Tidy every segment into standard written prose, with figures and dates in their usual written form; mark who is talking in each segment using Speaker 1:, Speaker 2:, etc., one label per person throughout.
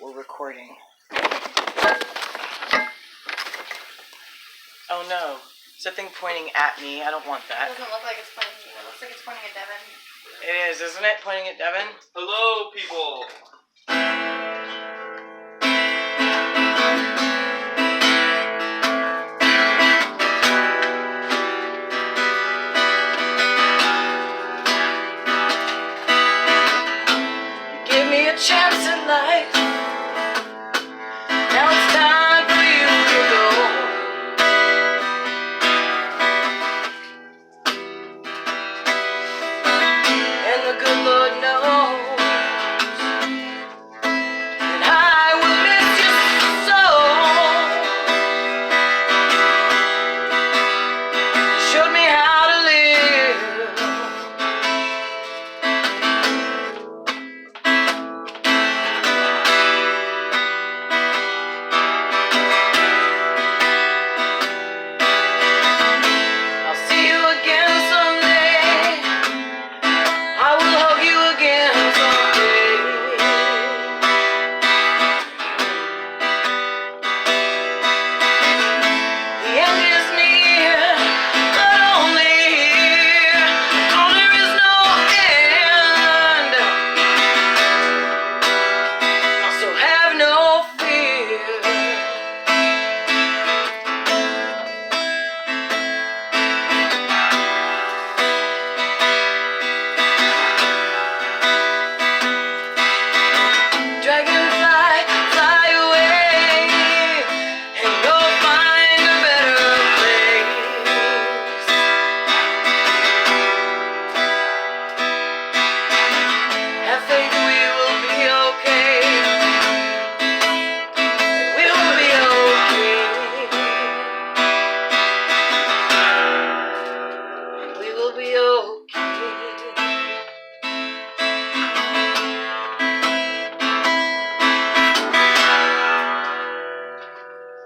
Speaker 1: We're recording. Oh no. Is that thing pointing at me? I don't want that.
Speaker 2: It doesn't look like it's pointing at you. It looks like it's pointing at Devin.
Speaker 1: It is, isn't it? Pointing at Devin?
Speaker 3: Hello, people.
Speaker 1: Give me a chance at life. Now it's time for you to go. And the good Lord knows that I will miss you so. You showed me how to live. I'll see you again someday. I will hug you again someday. The end is near, but only here. Oh, there is no end. So have no fear. Dragonfly, fly away and go find a better place. Have faith, we will be okay. We will be okay. We will be okay.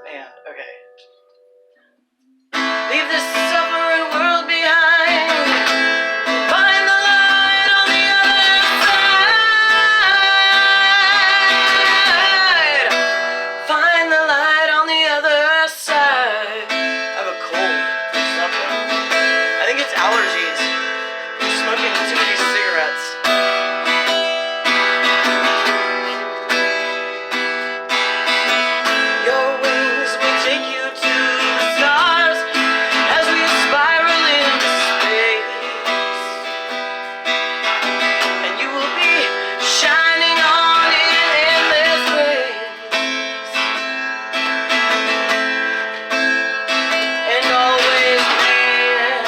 Speaker 1: Man, okay. Leave this suffering world behind. Find the light on the other side. Find the light on the other side. I have a cold or something. I think it's allergies. I'm smoking too many cigarettes. Your wings will take you to the stars as we spiral into space. And you will be shining on in endless ways. And always mend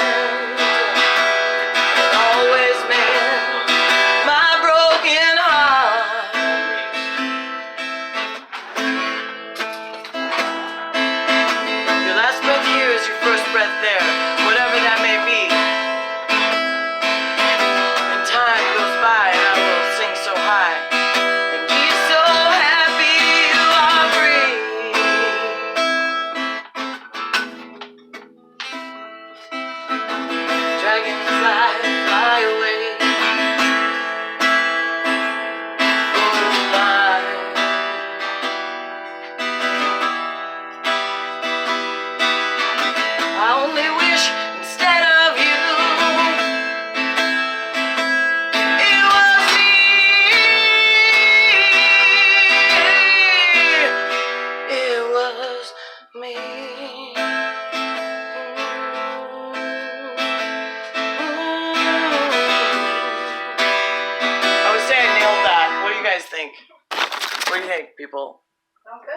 Speaker 1: my broken heart. Your last breath here is your first breath there, whatever that may be. And time goes by and I will sing so high and be so happy you are free. Dragonfly, fly away. Go fly. I only wish instead of you, it was me. It was me. I would say I nailed that. What do you guys think? What do you think, people?
Speaker 2: Sounds good.